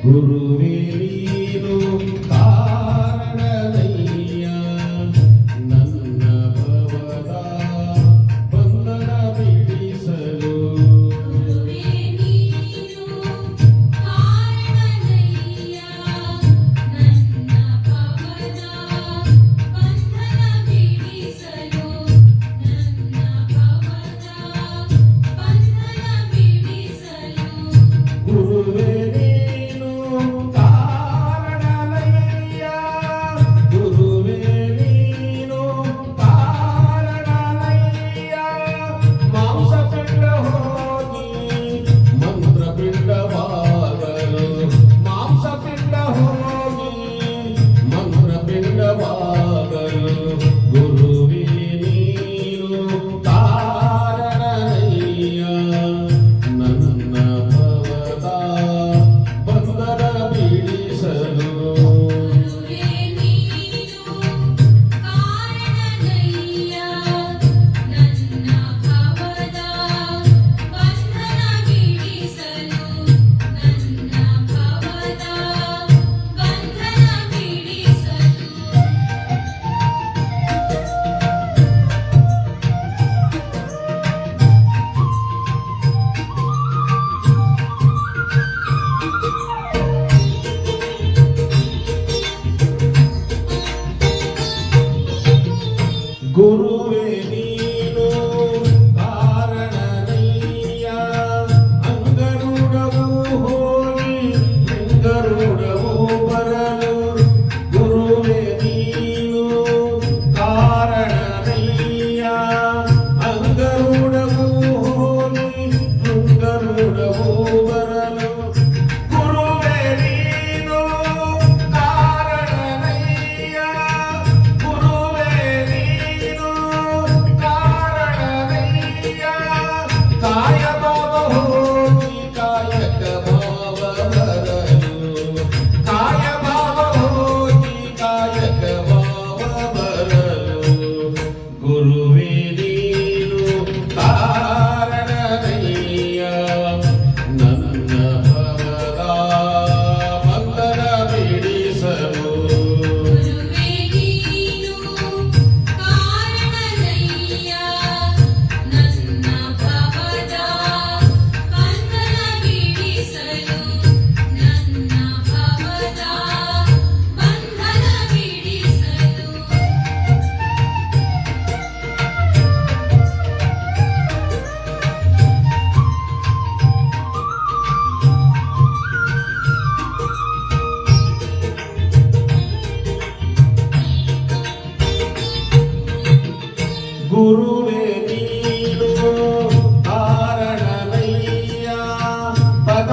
ಗುರುವೇ ನೀನು ಕಾರಣನಯ್ಯ ನನ್ನ ಭವದ ಬಂಧನ ಬಿಡಿಸಲು. ಗುರುವೇ ನೀನು ಕಾರಣನಯ್ಯ ನನ್ನ ಭವದ ಬಂಧನ ಬಿಡಿಸಲು. ನನ್ನ ಭವದ ಬಂಧನ ಬಿಡಿಸಲು. ಗುರುವೇ ನೀನು ಕಾರಣನಯ್ಯ ಗುರುವೇ ನೀನು ಕಾರಣನಯ್ಯ ಮಾಂಸಪಿಂಡ ಹೋಗಿ ಮಂತ್ರಪಿಂಡವಾಗಲು. ಮಾಂಸಪಿಂಡ ಹೋಗಿ ಮಂತ್ರಪಿಂಡವಾಗಲು. ಗುರುವೇ ನೀನು ಕಾರಣನಯ್ಯ ನನ್ನ ಭವದ ಬಂಧನ ಬಿಡಿಸಲು. ಗುರುವೇ ನೀನು ಕಾರಣನಯ್ಯ ನನ್ನ ಭವದ ಬಂಧನ ಬಿಡಿಸಲು. ನನ್ನ ಭವದ ಬಂಧನ ಬಿಡಿಸಲು. ಗುರುವೇ ನೀನು ಕಾರಣನಯ್ಯ ಅಂಗರುಡವು ಹೋಗಿ ಲಿಂಗರುಡವು ಬರಲು. ಗುರುವೇ ನೀನು ಕಾರಣನಯ್ಯ ಅಂಗರುಡವು ಹೋಗಿ ಲಿಂಗರುಡವು ಬರಲು. ಗುರುವೇ ನೀನು ಕಾರಣನಯ್ಯ ಗುರುವೇ ನೀನು ಕಾರಣನಯ್ಯ ಕಾಯ ಭಾವ ಹೋಗಿ ಕಾಯಕ ಭಾವ ಬರಲು. ಕಾಯ ಭಾವ ಹೋಗಿ ಕಾಯಕ ಭಾವ ಬರಲು. ಗುರುವೇ ನೀನು ಕಾರಣನಯ್ಯ ನನ್ನ ಭವದ ಬಂಧನ ಬಿಡಿಸಲು. ಗುರುವೇ ನೀನು ಕಾರಣನಯ್ಯ ನನ್ನ ಭವದ ಬಂಧನ ಬಿಡಿಸಲು. ನನ್ನ ಭವದ ಬಂಧನ ಬಿಡಿಸಲು. ಗುರುವೇ ನೀನು ಕಾರಣನಯ್ಯ ಪದ